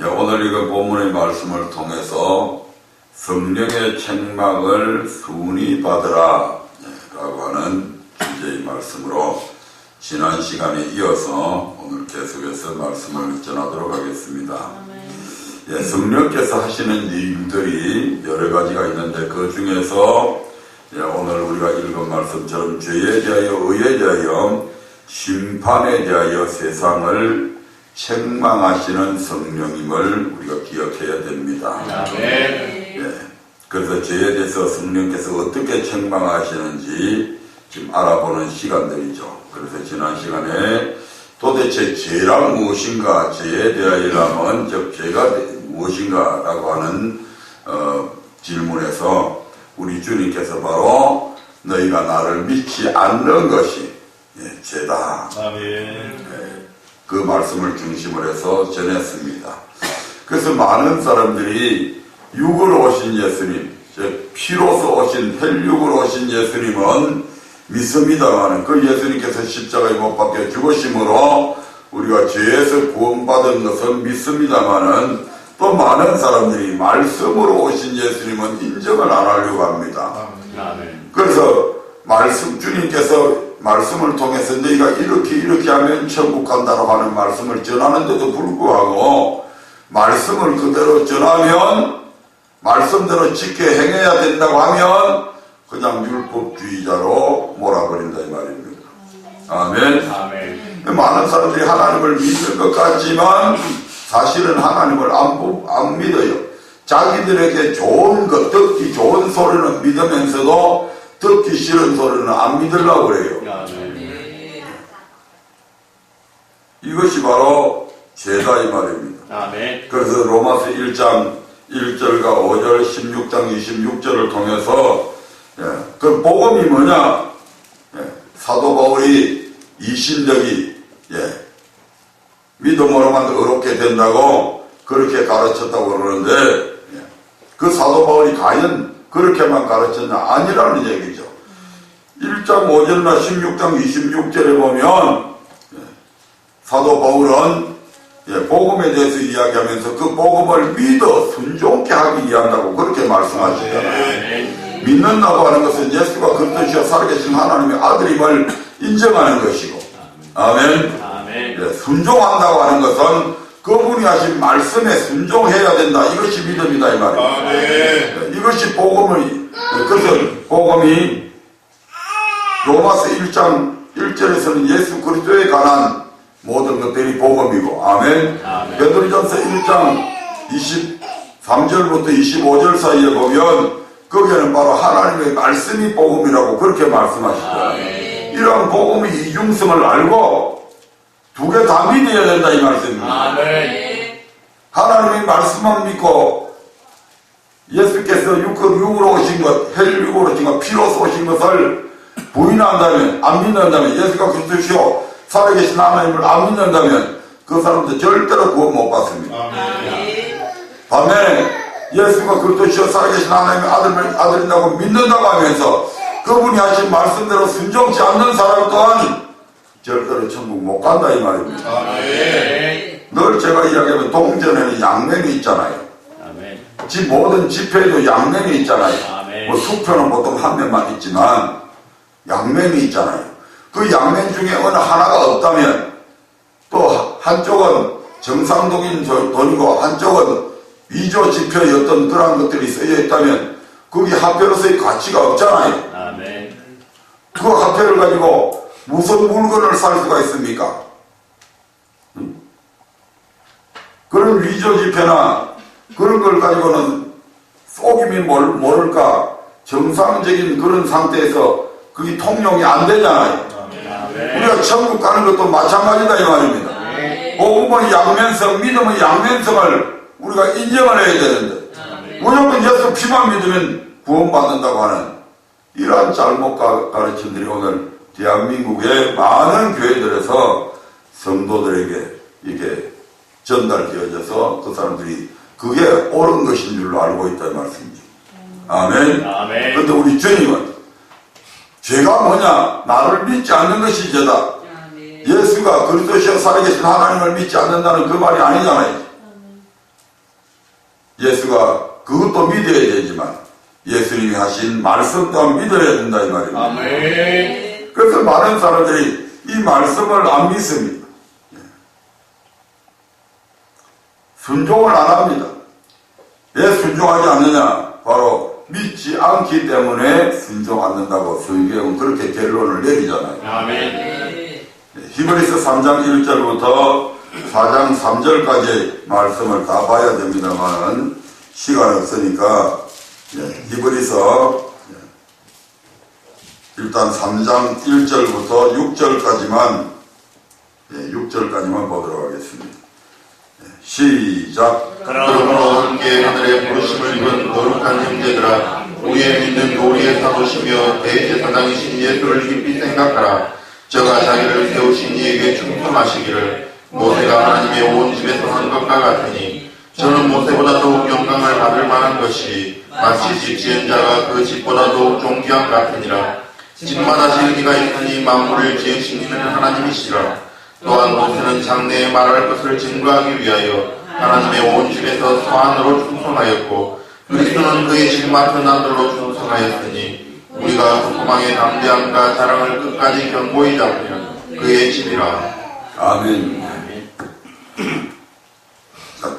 오늘 읽은 본문의 말씀을 통해서 성령의 책망을 순히 받으라 라고 하는 주제의 말씀으로 지난 시간에 이어서 오늘 계속해서 말씀을 전하도록 하겠습니다. 성령께서 하시는 일들이 여러 가지가 있는데 그 중에서 오늘 우리가 읽은 말씀처럼 죄에 대하여 의에 대하여 심판에 대하여 세상을 책망하시는 성령임을 우리가 기억해야 됩니다. 그래서 죄에 대해서 성령께서 어떻게 책망하시는지 지금 알아보는 시간들이죠. 그래서 지난 시간에 도대체 죄란 무엇인가, 죄에 대하여라면 즉 죄가 무엇인가 라고 하는 질문에서 우리 주님께서 바로 너희가 나를 믿지 않는 것이 죄다. 그 말씀을 중심으로 해서 전했습니다. 그래서 많은 사람들이 육으로 오신 예수님, 즉 피로서 오신 혈육으로 오신 예수님은 믿습니다만 그 예수님께서 십자가에 못 박혀 죽으심으로 우리가 죄에서 구원받은 것은 믿습니다만 또 많은 사람들이 말씀으로 오신 예수님은 인정을 안 하려고 합니다. 그래서 주님께서 말씀을 통해서 너희가 이렇게 하면 천국 간다고 하는 말씀을 전하는데도 불구하고 말씀을 그대로 전하면 말씀대로 지켜 행해야 된다고 하면 그냥 율법주의자로 몰아버린다 이 말입니다. 아멘. 많은 사람들이 하나님을 믿는 것 같지만 사실은 하나님을 안 믿어요. 자기들에게 좋은 것, 듣기 좋은 소리는 믿으면서도 듣기 싫은 소리는 안 믿으려고 그래요. 이것이 바로 죄다 이 말입니다. 그래서 로마서 1장 1절과 5절 16장 26절을 통해서 그 복음이 뭐냐? 사도 바울이 이신적이 믿음으로만 어렵게 된다고 그렇게 가르쳤다고 그러는데 그 사도 바울이 과연 그렇게만 가르쳤냐? 아니라는 얘기죠. 1장 5절이나 16장 26절에 보면 사도 바울은 복음에 대해서 이야기하면서 그 복음을 믿어 순종케 하기 위한다고 그렇게 말씀하시잖아요. 믿는다고 하는 것은 예수가 그리스도시여 살아계신 하나님의 아들임을 인정하는 것이고 아멘. 순종한다고 하는 것은 그분이 하신 말씀에 순종해야 된다. 이것이 믿음이다 이 말이에요. 이것이 복음의 그래서 복음이 로마서 1장 1절에서는 예수 그리스도에 관한 모든 것들이 복음이고 아멘. 베드로전서 1장 23절부터 25절 사이에 보면 거기에는 바로 하나님의 말씀이 복음이라고 그렇게 말씀하시잖아요. 이런 복음의 이중성을 알고 두 개 다 믿어야 된다 이 말씀입니다. 하나님의 말씀만 믿고 예수께서 육으로 오신 것, 혈육으로 오신 것, 피로서 오신 것을 부인한다면 안 믿는다면 예수가 그리스도시요 살아계신 하나님을 안 믿는다면 그 사람도 절대로 구원 못 받습니다. 반면에 예수가 그리스도시요 살아계신 하나님의 아들이라고 믿는다고 하면서 그분이 하신 말씀대로 순종치 않는 사람 또한 절대로 천국 못 간다 이 말입니다. 늘 제가 이야기하면 동전에는 양면이 있잖아요. 모든 집회에도 양면이 있잖아요. 뭐 수표는 보통 한 면만 있지만 양면이 있잖아요. 그 양면 중에 어느 하나가 없다면 또 한쪽은 정상적인 돈이고 한쪽은 위조 지표의 어떤 그런 것들이 쓰여 있다면 그게 화폐로서의 가치가 없잖아요. 그 화폐를 가지고 무슨 물건을 살 수가 있습니까? 그런 위조 지표나 그런 걸 가지고는 속임이 모를까 정상적인 그런 상태에서 그게 통용이 안 되잖아요. 우리가 천국 가는 것도 마찬가지다 이 말입니다. 복음의 양면성, 믿음의 양면성을 우리가 인정을 해야 되는데 무조건 예수 피만 믿으면 구원받는다고 하는 이러한 잘못 가르침들이 오늘 대한민국의 많은 교회들에서 성도들에게 이렇게 전달되어져서 그 사람들이 그게 옳은 것인 줄로 알고 있다는 말씀이죠. 아멘. 그런데 우리 주님은 죄가 뭐냐? 나를 믿지 않는 것이 죄다. 예수가 그리스도시여 살아계신 하나님을 믿지 않는다는 그 말이 아니잖아요. 예수가 그것도 믿어야 되지만 예수님이 하신 말씀 또한 믿어야 된다 이 말입니다. 아멘. 그래서 많은 사람들이 이 말씀을 안 믿습니다. 순종을 안 합니다. 왜 순종하지 않느냐? 바로 믿지 않기 때문에 순종 안 된다고 성경은 그렇게 결론을 내리잖아요. 아멘. 히브리서 3장 1절부터 4장 3절까지 말씀을 다 봐야 됩니다만 시간이 없으니까 히브리서 일단 3장 1절부터 6절까지만 보도록 하겠습니다. 시작. 그러므로 함께 하늘의 부르심을 입은 거룩한 형제들아, 우리의 믿는 도리의 사도시며 대제사장이신 예수를 깊이 생각하라. 저가 자기를 세우신 이에게 충성하시기를 모세가 하나님의 온 집에서 한 것과 같으니, 저는 모세보다 더욱 영광을 받을 만한 것이 마치 집 지은 자가 그 집보다 더욱 존귀한 같으니라. 집마다 지은이가 있으니 만물을 지으신 이는 하나님이시라. 또한 모세는 장래에 말할 것을 증거하기 위하여 하나님의 온 집에서 서안으로 충성하였고, 그리스도는 그의 집 맡은 아들로 충성하였으니 우리가 그 소망의 담대함과 자랑을 끝까지 견고히 잡으면 그의 집이라. 아멘. 자,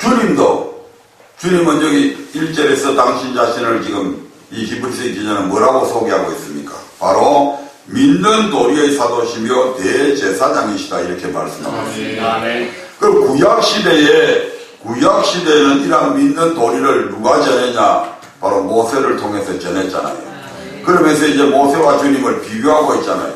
주님은 여기 1절에서 당신 자신을 지금 이 히브리서 기자는 뭐라고 소개하고 있습니까? 바로 믿는 도리의 사도시며 대제사장이시다 이렇게 말씀합니다. 아멘. 그 구약시대에는 이런 믿는 도리를 누가 전했냐? 바로 모세를 통해서 전했잖아요. 그러면서 이제 모세와 주님을 비교하고 있잖아요.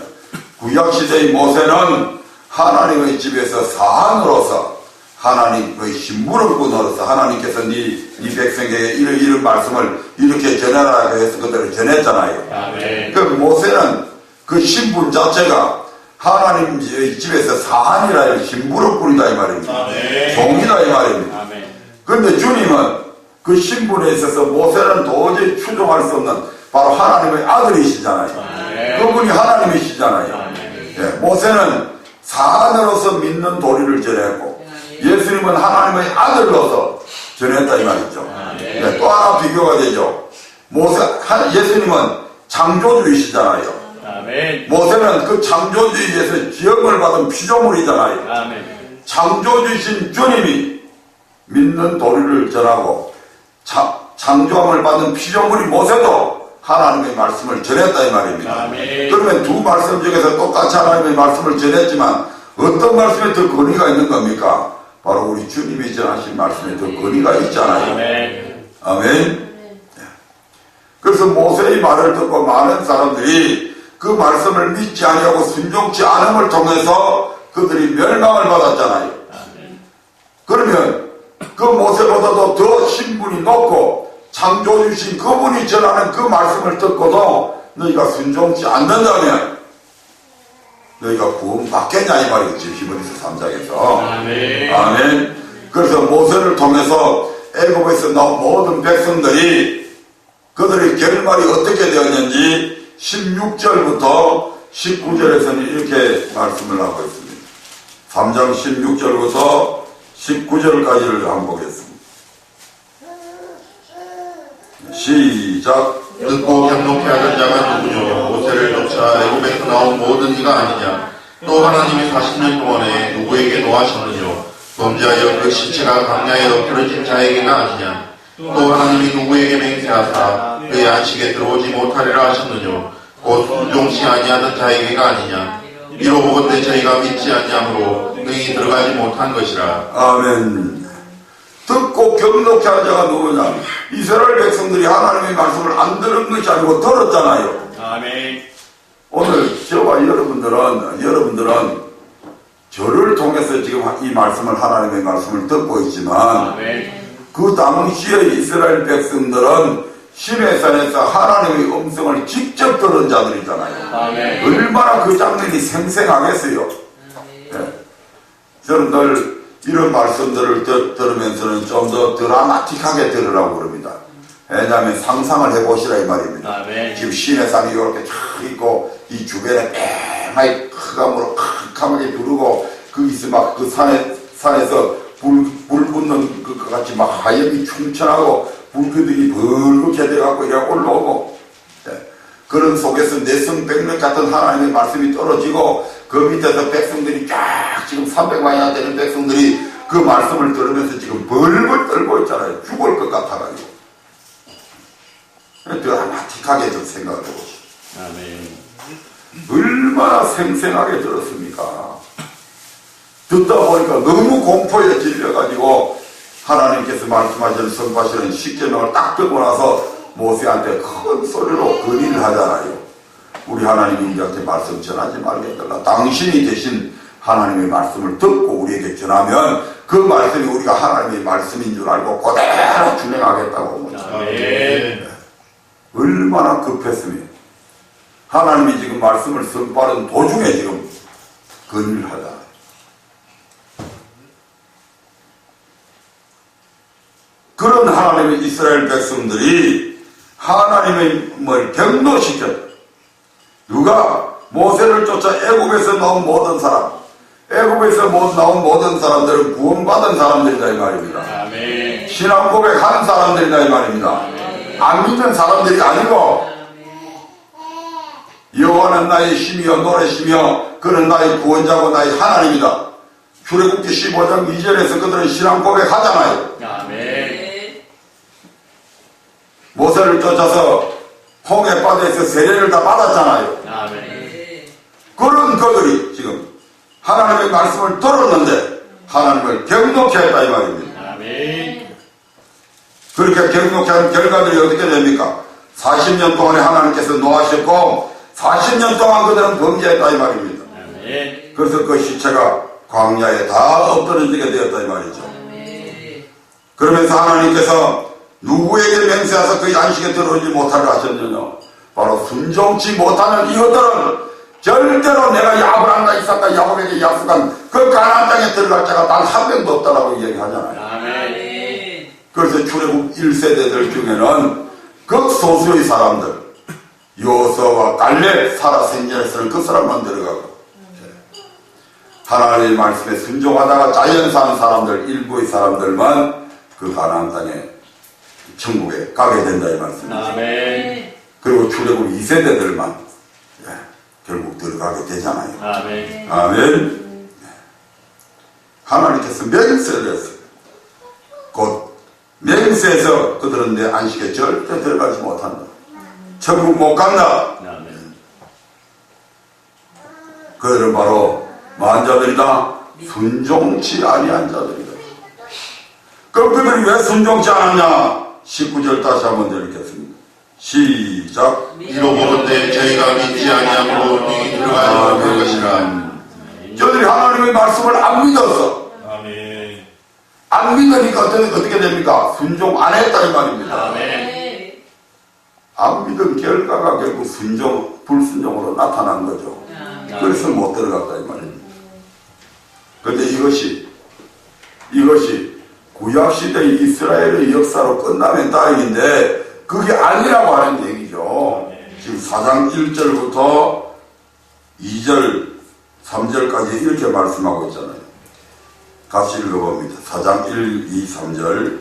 구약시대의 모세는 하나님의 집에서 사한으로서 하나님의 신부름꾼으로서 하나님께서 네 백성에게 이런 말씀을 이렇게 전해라 해서 그대로 전했잖아요. 아멘. 그 모세는 그 신분 자체가 하나님의 집에서 사한이라 신부름꾼이다 이 말입니다. 아멘. 종이다 이 말입니다. 아멘. 그런데 주님은 그 신분에 있어서 모세는 도저히 추종할 수 없는 바로 하나님의 아들이시잖아요. 아멘. 그분이 하나님이시잖아요. 아멘. 예, 모세는 사한으로서 믿는 도리를 전했고 예수님은 하나님의 아들로서 전했다 이 말이죠. 예, 또 하나 비교가 되죠. 예수님은 창조주이시잖아요. 아멘. 모세는 그 창조주에서 지음을 받은 피조물이잖아요. 아멘. 창조주이신 주님이 믿는 도리를 전하고 창조함을 받은 피조물이 모세도 하나님의 말씀을 전했다 이 말입니다. 아멘. 그러면 두 말씀 중에서 똑같이 하나님의 말씀을 전했지만 어떤 말씀에 더 권위가 있는 겁니까? 바로 우리 주님이 전하신 말씀에 더 권위가 있잖아요. 아멘. 아멘. 그래서 모세의 말을 듣고 많은 사람들이 그 말씀을 믿지 아니하고 순종치 않음을 통해서 그들이 멸망을 받았잖아요. 그러면 그 모세보다도 더 신분이 높고 창조주신 그분이 전하는 그 말씀을 듣고도 너희가 순종치 않는다면 너희가 구원 받겠냐 이 말이겠지. 히브리서 3장에서. 아멘. 아멘. 그래서 모세를 통해서 애굽에서 나온 모든 백성들이 그들의 결말이 어떻게 되었는지 16절부터 19절에서는 이렇게 말씀을 하고 있습니다. 3장 16절부터 19절까지를 한번 보겠습니다. 시작. 듣고 경록케 하던 자가 누구뇨? 모세를 쫓아 애굽에서 나온 모든 이가 아니냐? 또 하나님이 40년 동안에 누구에게 노하셨느뇨? 범죄하여 그 시체가 강야에 엎드러진 자에게가 아니냐? 또 하나님이 누구에게 맹세하사 그의 안식에 들어오지 못하리라 하셨느뇨? 곧 순종치 아니하던 자에게가 아니냐? 이로 보건대 저희가 믿지 아니하므로 능히 들어가지 못한 것이라. 아멘. 듣고 경록케 하는 자가 누구냐? 이스라엘 백성들이 하나님의 말씀을 안 들은 것이 아니고 들었잖아요. 아멘. 오늘 저와 여러분들은 저를 통해서 지금 이 말씀을 하나님의 말씀을 듣고 있지만 아멘. 그 당시의 이스라엘 백성들은 시내산에서 하나님의 음성을 직접 들은 자들이잖아요. 아멘. 얼마나 그 장면이 생생하겠어요. 예. 저는 늘 이런 말씀들을 들으면서는 좀 더 드라마틱하게 들으라고 그럽니다. 왜냐하면 상상을 해보시라 이 말입니다. 아멘. 지금 시내산이 이렇게 쫙 있고 이 주변에 뺑하게 흑암으로 캄캄하게 두르고 거기서 막 그 산에서 불 붙는 것 같이 막 하염이 충천하고 불기둥이 벌겋게 돼갖고 이래 올라오고, 예. 그런 속에서 내성백력 같은 하나님의 말씀이 떨어지고 그 밑에서 백성들이 쫙 지금 300만이나 되는 백성들이 그 말씀을 들으면서 지금 벌벌 떨고 있잖아요. 죽을 것 같아가지고. 드라마틱하게 좀 생각을 해보시죠. 아멘. 얼마나 생생하게 들었습니까? 듣다 보니까 너무 공포에 질려가지고 하나님께서 말씀하시는 선포하시는 십계명을 딱 듣고 나서 모세한테 큰 소리로 건의를 하잖아요. 우리 하나님이 우리한테 말씀 전하지 말겠더라. 당신이 대신 하나님의 말씀을 듣고 우리에게 전하면 그 말씀이 우리가 하나님의 말씀인 줄 알고 그대로 준행하겠다고 하죠. 아멘. 얼마나 급했으면 하나님이 지금 말씀을 선포하는 도중에 지금 건의를 하잖아요. 그런 하나님의 이스라엘 백성들이 하나님의 경노시켰다. 누가? 모세를 쫓아 애굽에서 나온 모든 사람, 애굽에서 나온 모든 사람들은 구원받은 사람들이다 이 말입니다. 아멘. 신앙 고백한 사람들이다 이 말입니다. 안 믿는 사람들이 아니고 여호와는 나의 힘이여 노래시며 그는 나의 구원자고 나의 하나님이다. 출애굽기 15장 2절에서 그들은 신앙 고백하잖아요. 아멘. 모세를 쫓아서 홍해바다에서 세례를 다 받았잖아요. 아멘. 그런 그들이 지금 하나님의 말씀을 들었는데 하나님을 경노케 했다 이 말입니다. 아멘. 그렇게 경노케 하는 결과들이 어떻게 됩니까? 40년 동안에 하나님께서 노하셨고 40년 동안 그들은 범죄했다 이 말입니다. 아멘. 그래서 그 시체가 광야에 다 엎드러지게 되었다 이 말이죠. 그러면서 하나님께서 누구에게 맹세하셔서 그 안식에 들어오지 못하게 하셨느냐? 바로 순종치 못하는 이것들은 절대로 내가 아브라함과 이삭과 야곱에게 약속한 그 가나안 땅에 들어갈 자가 단 한 명도 없다라고 얘기하잖아요. 아멘. 그래서 출애굽 1세대들 중에는 극소수의 사람들 요서와 갈렙, 사라, 생년에서는 그 사람만 들어가고 하나님의 말씀에 순종하다가 자연사한 사람들 일부의 사람들만 그 가나안 땅에 천국에 가게 된다 이 말씀이죠. 아멘. 그리고 출애굽 2세대들만 결국 들어가게 되잖아요. 아멘. 아멘. 하나님께서 맹세를 했어요. 곧 맹세해서 그들은 내 안식에 절대 들어가지 못한다. 천국 못 간다. 아멘. 그들은 바로 만자들이다. 순종치 아니한 자들이다. 그럼 그들이 왜 순종치 않았냐? 19절 다시 한번 읽겠습니다. 시작. 이로 보건대 저희가 믿지 아니함으로 너희 들어가지 못할 것이라. 저들이 하나님의 말씀을 안 믿었어. 아멘. 안 믿으니까 어떻게 됩니까? 순종 안 했다 이 말입니다. 아멘. 안 믿은 결과가 결국 불순종으로 나타난 거죠. 그래서 못 들어갔다 이 말입니다. 그런데 이것이 구약시대의 이스라엘의 역사로 끝나면 다행인데 그게 아니라고 하는 얘기죠. 지금 4장 1절부터 2절 3절까지 이렇게 말씀하고 있잖아요. 같이 읽어봅니다. 4장 1, 2, 3절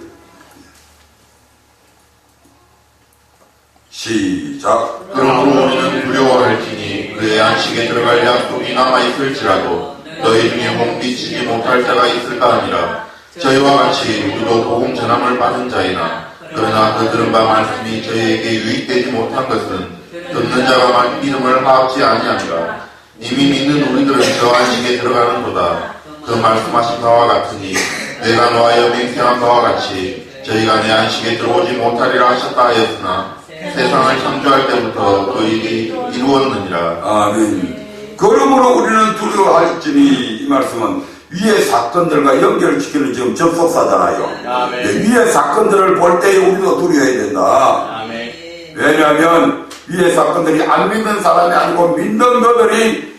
시작. 그러므로 우리는 두려워할지니 그의 안식에 들어갈 약속이 남아있을지라도 너희 중에 몸비치지 못할 자가 있을까 하니라. 저희와 같이 우리도 복음 전함을 받은 자이나 그러나 그 들은 바 말씀이 저희에게 유익되지 못한 것은 듣는 자가 믿음을 파악지 아니하니라. 이미 믿는 우리들은 저 안식에 들어가는도다. 그 말씀하신 바와 같으니 내가 노하여 맹세한 바와 같이 저희가 내 안식에 들어오지 못하리라 하셨다 하였으나 세상을 창조할 때부터 그 일이 이루었느니라. 아멘. 그러므로 우리는 두려워할지니 이 말씀은 위의 사건들과 연결시키는 지금 접속사잖아요. 아멘. 위의 사건들을 볼 때에 우리도 두려워해야 된다. 아멘. 왜냐하면 위의 사건들이 안 믿는 사람이 아니고 믿는 그들이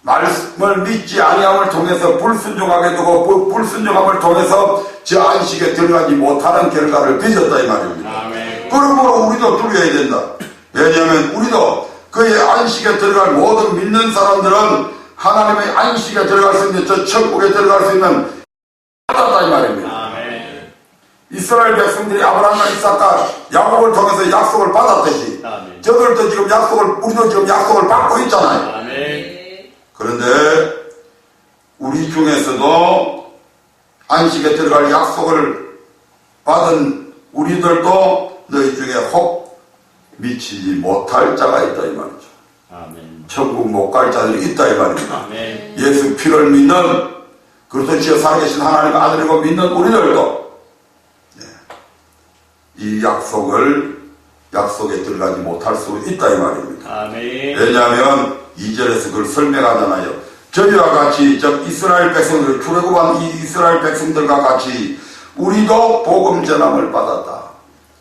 말씀을 믿지 아니함을 통해서 불순종하게 되고 불순종함을 통해서 저 안식에 들어가지 못하는 결과를 빚었다 이 말입니다. 아멘. 그러므로 우리도 두려워해야 된다. 왜냐하면 우리도 그의 안식에 들어갈 모든 믿는 사람들은 하나님의 안식에 들어갈 수 있는 저 천국에 들어갈 수 있는 받았다 이 말입니다. 아멘. 이스라엘 백성들이 아브라함과 이삭과 야곱을 통해서 약속을 받았듯이 아멘. 저들도 지금 우리도 지금 약속을 받고 있잖아요. 아멘. 그런데 우리 중에서도 안식에 들어갈 약속을 받은 우리들도 너희 중에 혹 미치지 못할 자가 있다 이 말이죠. 아멘. 천국 못 갈 자들이 있다 이 말입니다. 아멘. 예수 피를 믿는 그리스도시여 살아계신 하나님 아들이고 믿는 우리들도 이 약속에 들어가지 못할 수 있다 이 말입니다. 아멘. 왜냐하면 2절에서 그걸 설명하잖아요. 저희와 같이 즉 이스라엘 백성들 출애굽한 이 이스라엘 백성들과 같이 우리도 복음 전함을 받았다.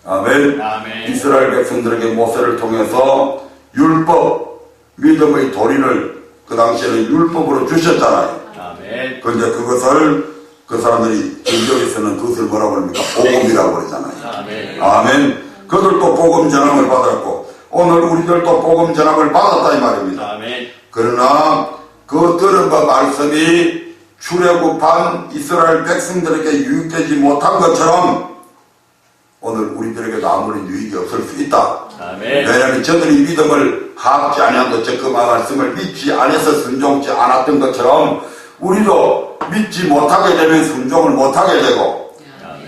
아멘. 아멘. 이스라엘 백성들에게 모세를 통해서 율법 믿음의 도리를 그 당시에는 율법으로 주셨잖아요. 아멘. 그런데 그것을 그 사람들이 성경에서는 그것을 뭐라고 합니까? 복음이라고 그러잖아요. 아멘. 아멘. 그들도 복음 전함을 받았고 오늘 우리들도 복음 전함을 받았다 이 말입니다. 아멘. 그러나 그 들은 바 말씀이 출애굽한 이스라엘 백성들에게 유익되지 못한 것처럼 오늘 우리들에게도 아무런 유익이 없을 수 있다. 아멘. 왜냐하면 저들이 믿음을 하지 아니한도 즉 그 말씀을 믿지 않아서 순종치 않았던 것처럼 우리도 믿지 못하게 되면 순종을 못하게 되고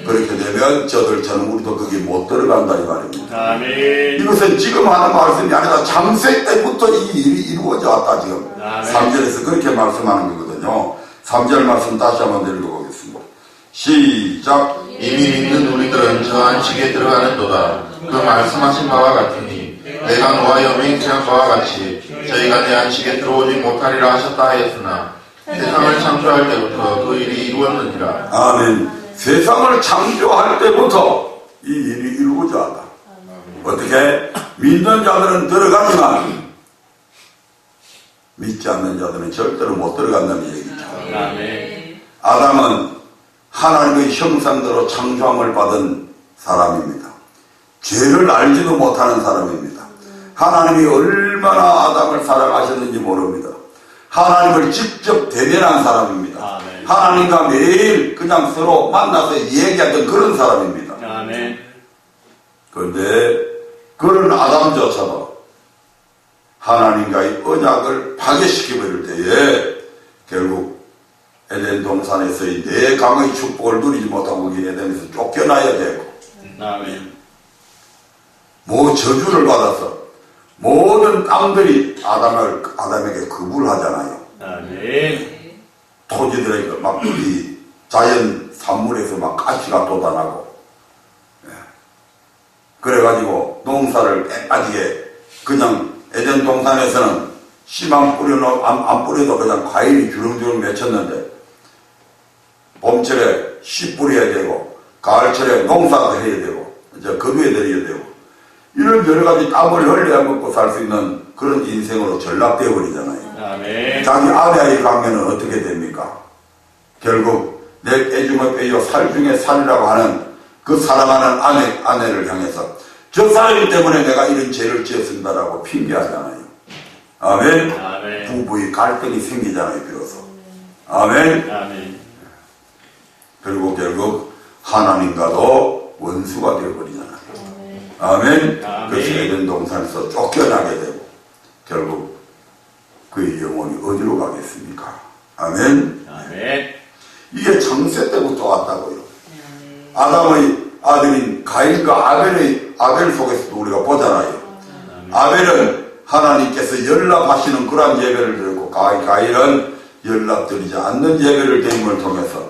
그렇게 되면 저들처럼 우리도 거기 못 들어간다 이 말입니다. 아멘. 이것은 지금 하는 말씀이 아니라 창세 때부터 이 일이 이루어져 왔다 지금. 아멘. 3절에서 그렇게 말씀하는 거거든요. 3절 말씀 다시 한번 읽어보겠습니다. 시작. 이미 믿는 우리들은 저 안식에 들어가는도다. 그 말씀하신 바와 같으니 내가 노하여 맹세한 바와 같이 저희가 내 안식에 들어오지 못하리라 하셨다 하였으나 세상을 창조할 때부터 그 일이 이루었느니라. 아멘. 세상을 창조할 때부터 이 일이 이루어져 왔다. 어떻게? 믿는 자들은 들어가지만 믿지 않는 자들은 절대로 못 들어간다는 얘기죠. 아멘. 아담은 하나님의 형상대로 창조함을 받은 사람입니다. 죄를 알지도 못하는 사람입니다. 하나님이 얼마나 아담을 사랑하셨는지 모릅니다. 하나님을 직접 대면한 사람입니다. 아멘. 하나님과 매일 그냥 서로 만나서 얘기하던 그런 사람입니다. 아멘. 그런데 그런 아담조차도 하나님과의 언약을 파괴시켜버릴 때에 결국 에덴 동산에서의 네 강의 축복을 누리지 못하고 에덴에서 쫓겨나야 되고 아멘. 저주를 받아서 모든 땅들이 아담에게 거부를 하잖아요. 아멘. 토지들에게 막 이 자연 산물에서 막 가시가 돋아나고 그래가지고 농사를 빼빠지게 그냥 에덴 동산에서는 씨 안 뿌려도 그냥 과일이 주렁주렁 맺혔는데 봄철에 씨 뿌려야 되고 가을철에 농사도 해야 되고 이제 거두에 들여야 되고 이런 여러 가지 땀을 흘려야 먹고 살 수 있는 그런 인생으로 전락되어 버리잖아요. 아멘. 자기 아내의 관계는 어떻게 됩니까? 결국 내 애중의 빼요 살 중에 살이라고 하는 그 사랑하는 아내를 향해서 저 사람 때문에 내가 이런 죄를 지었습니다라고 핑계하잖아요. 아멘. 아멘. 부부의 갈등이 생기잖아요, 비로소. 아멘. 아멘. 그리고 결국 하나님과도 원수가 되어버리잖아요. 아멘. 아멘. 그래서 에덴 동산에서 쫓겨나게 되고 결국 그의 영혼이 어디로 가겠습니까? 아멘. 아멘. 이게 창세 때부터 왔다고요. 아담의 아들인 가인과 아벨 속에서도 우리가 보잖아요. 아벨은 하나님께서 연락하시는 그러한 예배를 드렸고 가인은 연락드리지 않는 예배를 드림을 통해서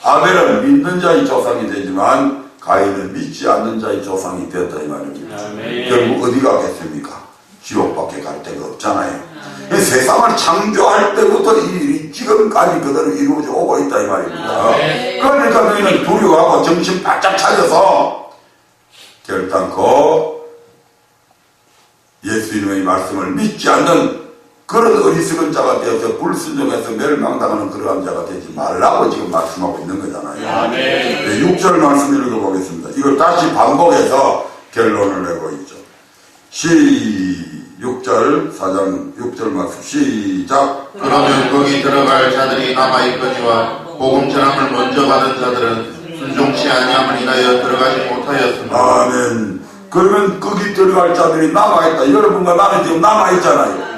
아벨은 믿는 자의 조상이 되지만 가인은 믿지 않는 자의 조상이 되었다 이 말입니다. 아멘. 결국 어디 가겠습니까? 지옥밖에 갈 데가 없잖아요. 세상을 창조할 때부터 이 일이 지금까지 그대로 이루어져 오고 있다 이 말입니다. 아멘. 그러니까 너희는 두려워하고 정신 바짝 차려서 결단코 예수님의 말씀을 믿지 않는 그런 어리석은 자가 되어서 불순종해서 멸망당하는 그러한 자가 되지 말라고 지금 말씀하고 있는 거잖아요. 아멘. 6절 말씀 읽어보겠습니다. 이걸 다시 반복해서 결론을 내고 있죠. 6절 4장 6절 말씀 시작. 그러면 거기 들어갈 자들이 남아있거니와 복음 전함을 먼저 받은 자들은 순종치 아니함을 인하여 인하여 들어가지 못하였으므로 아멘. 그러면 거기 들어갈 자들이 남아있다. 여러분과 나는 지금 남아있잖아요.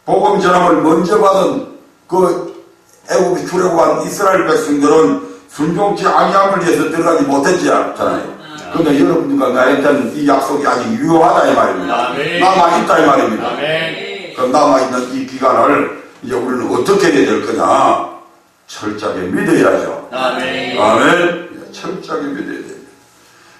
복음 전함을 먼저 받은 그 애굽에 출애굽한 이스라엘 백성들은 순종치 아니함을 위해서 들어가지 못했지 않잖아요. 그러니까 여러분과 나한테는 이 약속이 아직 유효하다 이 말입니다. 아멘. 남아있다 이 말입니다. 아멘. 그럼 남아있는 이 기간을 이제 우리는 어떻게 해야 될 거냐? 철저하게 믿어야죠. 아멘. 아멘. 철저하게 믿어야 됩니다.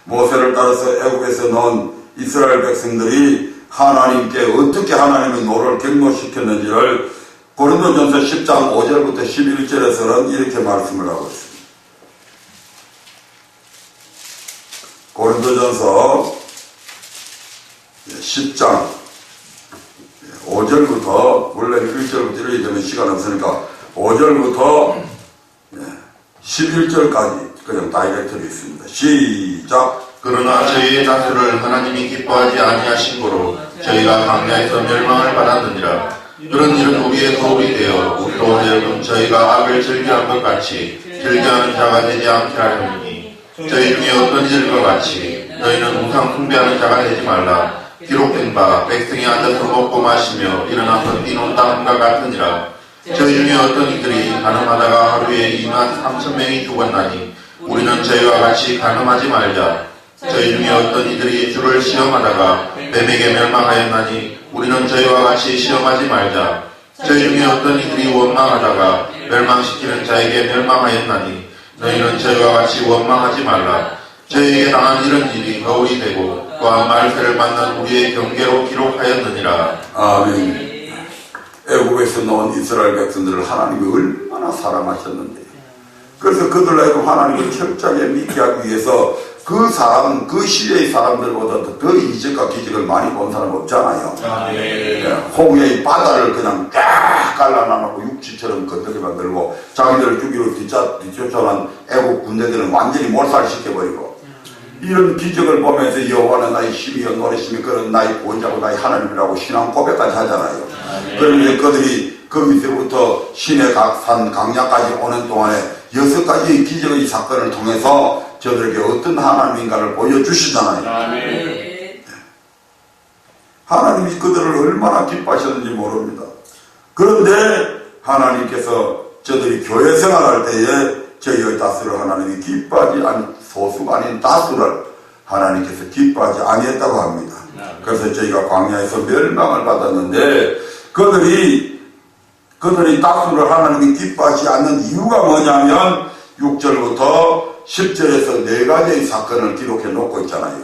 모세를 따라서 애굽에서 넣은 이스라엘 백성들이 하나님께 어떻게 하나님의 노를 경고시켰는지를 고린도전서 10장 5절부터 11절에서는 이렇게 말씀을 하고 있습니다. 고린도전서 10장 5절부터 원래 1절부터 이렇게 되면 시간 없으니까 5절부터 11절까지 그냥 다이렉트로 있습니다. 시작. 그러나 저희의 다수를 하나님이 기뻐하지 아니하심으로 저희가 광야에서 멸망을 받았느니라. 그런 일은 우리의 도움이 되어 우리로 하여금 저희가 악을 즐겨한 것 같이 즐겨하는 자가 되지 않게 하려니 저희 중에 어떤 이들과 같이 너희는 우상 숭배하는 자가 되지 말라. 기록된 바 백성이 앉아서 먹고 마시며 일어나서 뛰논다 함과 같으니라. 저희 중에 어떤 이들이 간음하다가 하루에 2만 3천 명이 죽었나니 우리는 저희와 같이 간음하지 말자. 저희 중에 어떤 이들이 주를 시험하다가 뱀에게 멸망하였나니 우리는 저희와 같이 시험하지 말자. 저희 중에 어떤 이들이 원망하다가 멸망시키는 자에게 멸망하였나니 너희는 저희와 같이 원망하지 말라. 저희에게 당한 이런 일이 거울이 되고 또한 말세를 만난 우리의 경계로 기록하였느니라. 아멘. 애굽에서 나온 이스라엘 백성들을 하나님이 얼마나 사랑하셨는데요. 그래서 그들 하여금 하나님을 철저하게 믿게 하기 위해서 그 사람, 그 시대의 사람들보다 더 이적과 기적을 많이 본 사람 없잖아요. 아멘. 홍해의 바다를 그냥 쫙 갈라놔놓고 육지처럼 건드게 만들고 자기들을 죽이러 뒤쫓아난 애국 군대들은 완전히 몰살시켜버리고 이런 기적을 보면서 여호와는 나의 힘이여 노래심이 그런 나의 구원자고 나의 하나님이라고 신앙 고백까지 하잖아요. 그런데 그들이 거기서부터 신의 산 강야까지 오는 동안에 6가지의 기적의 사건을 통해서 저들에게 어떤 하나님인가를 보여주시잖아요. 아멘. 하나님이 그들을 얼마나 기뻐하셨는지 모릅니다. 그런데 하나님께서 저들이 교회 생활할 때에 저희의 다수를 하나님이 기뻐하지 않은 소수가 아닌 다수를 하나님께서 기뻐하지 아니했다고 합니다. 그래서 저희가 광야에서 멸망을 받았는데 그들이 다수를 하나님이 기뻐하지 않는 이유가 뭐냐면 6절부터 10절에서 4가지의 사건을 기록해 놓고 있잖아요.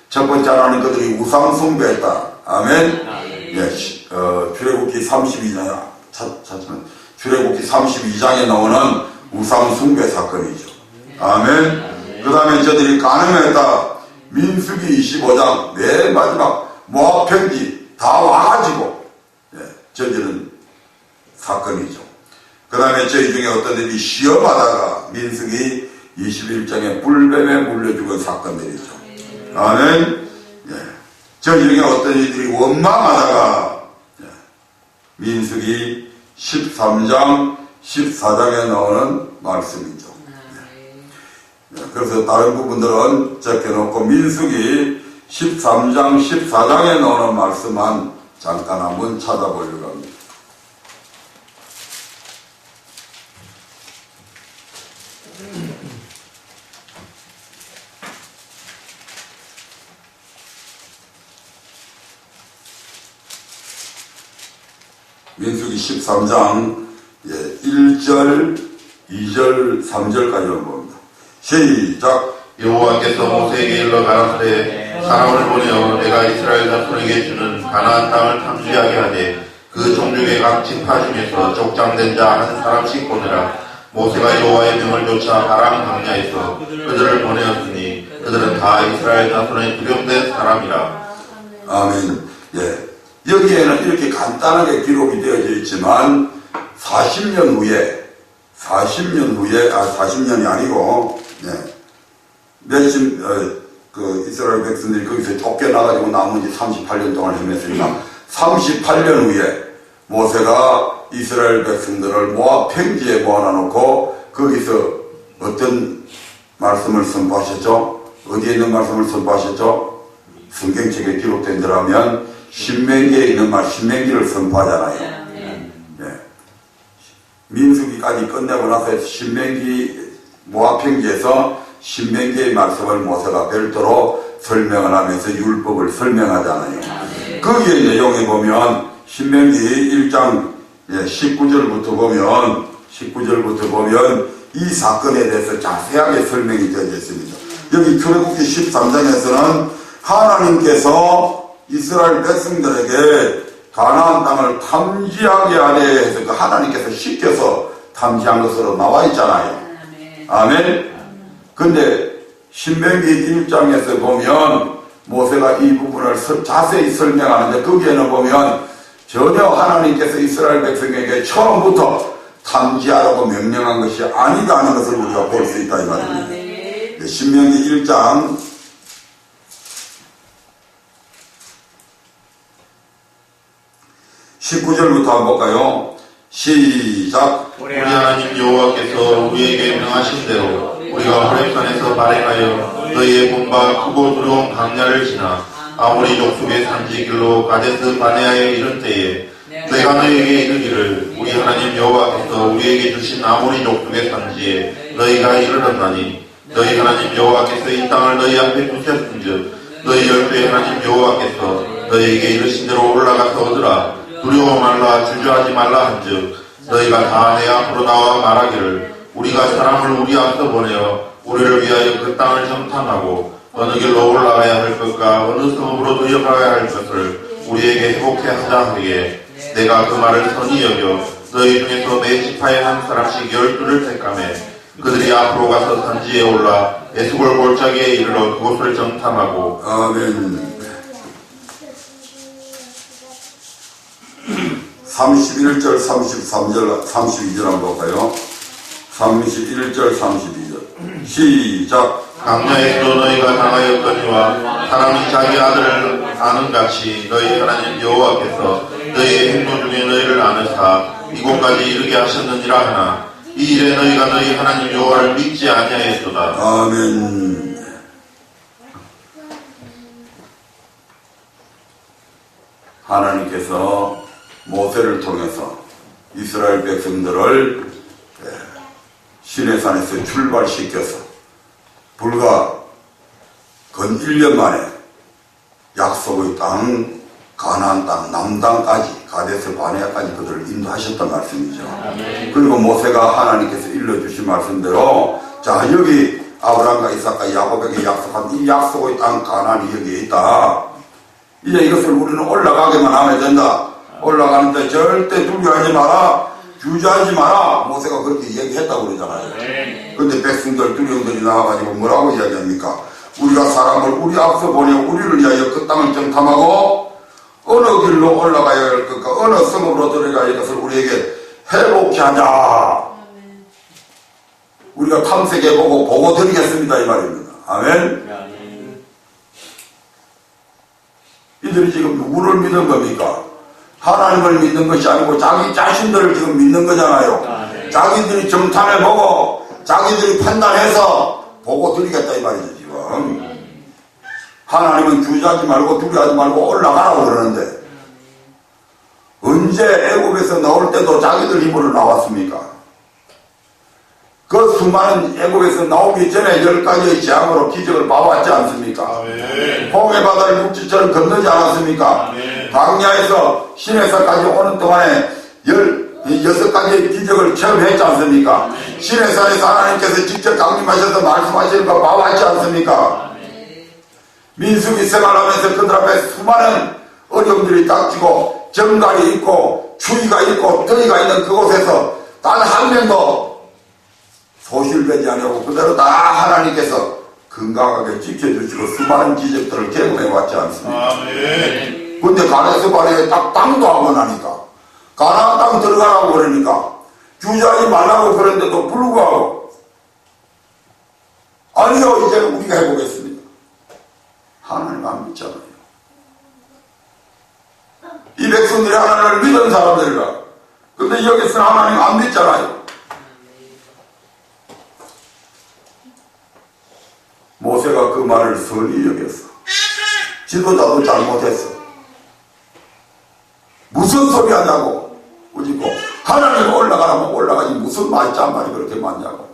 첫 번째 하나는 그들이 우상 숭배했다. 아멘. 예, 출애굽기 32장, 찾으면 출애굽기 32장에 나오는 우상 숭배 사건이죠. 아멘. 그 다음에 저들이 간음했다. 민수기 25장 맨 마지막 모압 평지 다 와가지고 저지른 사건이죠. 그 다음에 저희 중에 어떤 분이 시험하다가 민수기 21장에 불뱀에 물려 죽은 사건들이죠. 아멘. 저희 중에 어떤 이들이 원망하다가 민수기 13장 14장에 나오는 말씀이죠. 그래서 다른 부분들은 적혀놓고 민수기 13장 14장에 나오는 말씀만 잠깐 한번 찾아보려고 합니다. 민수기 13장 1절, 2절, 3절까지만 봅니다. 시작. 여호와께서 모세에게 일러 가라사대 사람을 보내어 내가 이스라엘 자손에게 주는 가나안 땅을 탐지하게 하되 그 종족의 각 지파 중에서 족장된 자 한 사람씩 보내라. 모세가 여호와의 명을 쫓아 바람 광야에서 그들을 보내었으니 그들은 다 이스라엘 자손의 두려움된 사람이라. 아멘. 여기에는 이렇게 간단하게 기록이 되어져 있지만 40년 후에 40년이 아니고 그 이스라엘 백성들이 거기서 쫓겨나가지고 나머지 38년 동안 헤맸으니까 38년 후에 모세가 이스라엘 백성들을 모압 평지에 모아놓고 거기서 어떤 말씀을 선포하셨죠? 어디에 있는 말씀을 선포하셨죠? 성경책에 기록된 데라면 신명기에 있는 말, 신명기를 선포하잖아요. 예. 민수기까지 끝내고 나서 신명기 모압편기에서 신명기의 말씀을 모세가 별도로 설명을 하면서 율법을 설명하잖아요. 거기에 내용에 보면 신명기 1장 19절부터 보면 이 사건에 대해서 자세하게 설명이 되어 있습니다. 여기 출애굽기 13장에서는 하나님께서 이스라엘 백성들에게 가나안 땅을 탐지하게 하려 해서 그 하나님께서 시켜서 탐지한 것으로 나와 있잖아요. 아멘. 근데 신명기 1장에서 보면 모세가 이 부분을 자세히 설명하는데 거기에는 보면 전혀 하나님께서 이스라엘 백성에게 처음부터 탐지하라고 명령한 것이 아니다는 것을 우리가 볼 수 있다 이 말입니다. 신명기 1장 19절부터 한번 볼까요? 시작. 우리 하나님 여호와께서 우리에게 명하신 대로 우리가 호렙산에서 발행하여 너희의 본바 크고 두려운 강야를 지나 아모리 족속의 산지 길로 가데스 바네아에 이른 때에 내가 너희에게 이르기를 우리 하나님 여호와께서 우리에게 주신 아모리 족속의 산지에 너희가 이르렀나니 너희 하나님 여호와께서 이 땅을 너희 앞에 두셨은즉 너희 열조의 하나님 여호와께서 너희에게 이르신 대로 올라가서 얻으라. 두려워 말라 주저하지 말라 한즉 너희가 다 내 앞으로 나와 말하기를 우리가 사람을 우리 앞서 보내어 우리를 위하여 그 땅을 정탐하고 어느 길로 올라가야 할 것과 어느 성읍으로 들어가야 할 것을 우리에게 회복해 하자 하기에 내가 그 말을 선히 여겨 너희 중에서 내 지파의 한 사람씩 12를 택하매 그들이 앞으로 가서 산지에 올라 에스골 골짜기에 이르러 그곳을 정탐하고 아멘. 31절, 33절, 32절 한번 볼까요? 31절, 32절. 시작. 강야에서도 너희가 당하였거니와 사람이 자기 아들을 아는 같이 너희 하나님 여호와께서 너희의 행동 중에 너희를 아느사 이곳까지 이르게 하셨느니라 하나 이 일에 너희가 너희 하나님 여호와를 믿지 아니하였도다. 아멘. 하나님께서 모세를 통해서 이스라엘 백성들을 시내산에서 출발시켜서 불과 건 1년 만에 약속의 땅, 가나안 땅, 남당까지 가데스 바네아까지 그들을 인도하셨단 말씀이죠. 그리고 모세가 하나님께서 일러주신 말씀대로 자 여기 아브라함과 이삭과 야곱에게 약속한 이 약속의 땅 가나안이 여기에 있다. 이제 이것을 우리는 올라가게만 하면 된다. 올라가는데 절대 두려워하지 마라, 주저하지 마라. 모세가 그렇게 얘기했다고 그러잖아요. 그런데 백성들, 두령들이 나와가지고 뭐라고 이야기합니까? 우리가 사람을 우리 앞서 보내 우리를 위하여 그 땅을 정탐하고 어느 길로 올라가야 할 것과 어느 성읍으로 들어가야 할 것을 우리에게 회복케 하자. 우리가 탐색해보고 보고 드리겠습니다 이 말입니다. 아멘. 이들이 지금 누구를 믿은 겁니까? 하나님을 믿는 것이 아니고 자기 자신들을 지금 믿는 거잖아요. 자기들이 정탐해보고 자기들이 판단해서 보고 드리겠다 이 말이죠 지금. 하나님은 주저하지 말고 두려워하지 말고 올라가라고 그러는데 언제 애굽에서 나올 때도 자기들 힘으로 나왔습니까? 그 수많은 애굽에서 나오기 전에 10가지의 재앙으로 기적을 봐왔지 않습니까? 홍해 바다를 육지처럼 건너지 않았습니까? 광야에서 시내산까지 오는 동안에 16가지의 기적을 체험했지 않습니까? 시내산에서 하나님께서 직접 강림하셔서 말씀하시는 거 봐왔지 않습니까? 민수기 생활하면서 그들 앞에 수많은 어려움들이 닥치고 정갈이 있고 추위가 있고 더위가 있는 그곳에서 단 한 명도 소실되지 않고 그대로 다 하나님께서 건강하게 지켜주시고 수많은 기적들을 경험해왔지 않습니까? 근데 가데스 바네아에 딱 땅도 하고 나니까 가나안 땅 들어가라고 그러니까 주저하지 말라고 그랬는데도 불구하고 아니요 이제 우리가 해보겠습니다. 하나님 안 믿잖아요. 이 백성들이 하나님을 믿은 사람들이라. 근데 여기서는 하나님 안 믿잖아요. 말을 선히 여겼어. 지도자도 잘못했어. 무슨 소리 하냐고 꾸짖고, 하나님 올라가라면 올라가지 무슨 말짠 말이 그렇게 많냐고,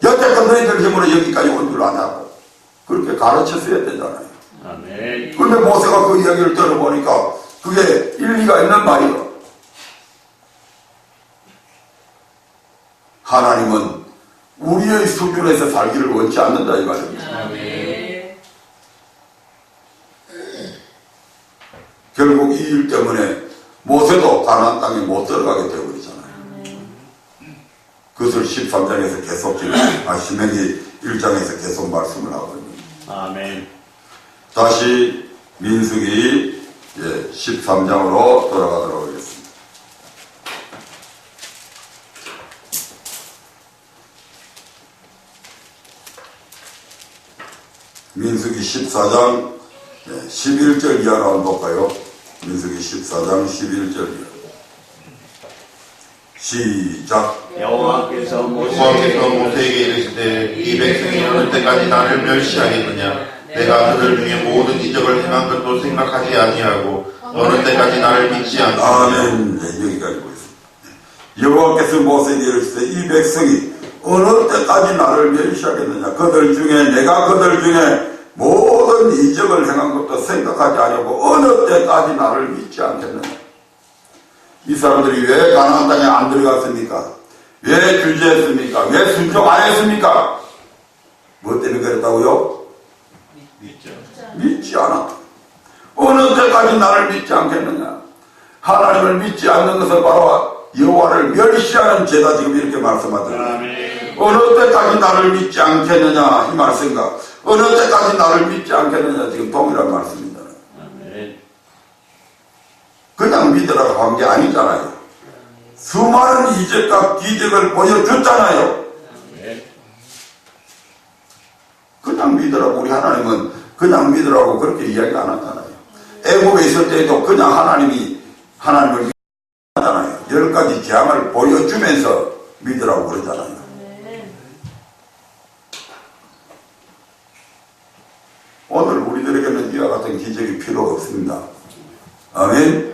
여태껏 너희들 힘으로 여기까지 온 줄 아냐고 그렇게 가르쳤어야 되잖아요. 아멘. 그런데 모세가 그 이야기를 들어보니까 그게 일리가 있는 말이요. 하나님은 우리의 수준에서 살기를 원치 않는다 이 말입니다. 아멘. 결국 이 일 때문에 모세도 가나안 땅에 못 들어가게 되어버리잖아요. 그것을 13장에서 계속 신명기 1장에서 계속 말씀을 하고 있습니다. 아멘. 다시 민수기 13장으로 돌아가도록 하겠습니다. 민수기 14장 11절 이하로 한번 볼까요? 민수기 14장 11절 이하. 시작. 여호와께서 여호와께서 모세에게 이르시되 이 백성이 어느 때까지 나를 멸시하겠느냐. 내가 그들 중에 모든 이적을 행한 것도 생각하지 아니하고 어느 때까지 나를 믿지 않느냐. 아멘. 네, 여기까지 보겠습니다. 여호와께서 모세에게 이르시되 이 백성이 어느 때까지 나를 멸시하겠느냐. 그들 중에 내가 그들 중에 모든 이적을 행한 것도 생각하지 않고 어느 때까지 나를 믿지 않겠느냐. 이 사람들이 왜 가나안 땅에 안 들어갔습니까? 왜 규제했습니까? 왜 순종 안 했습니까? 뭐 때문에 그랬다고요? 믿지 않았다. 어느 때까지 나를 믿지 않겠느냐. 하나님을 믿지 않는 것은 바로 여호와를 멸시하는 죄다. 지금 이렇게 말씀하더라고요. 어느 때까지 나를 믿지 않겠느냐 이 말씀과 어느 때까지 나를 믿지 않겠느냐 지금 동일한 말씀입니다. 그냥 믿으라고 한 게 아니잖아요. 수많은 이적과 기적을 보여줬잖아요. 그냥 믿으라고, 우리 하나님은 그냥 믿으라고 그렇게 이야기 안 하잖아요. 애국에 있을 때도 그냥 하나님을 믿잖아요. 10가지 재앙을 보여주면서 믿으라고 그러잖아요. 오늘 우리들에게는 이와 같은 기적이 필요가 없습니다. 아멘.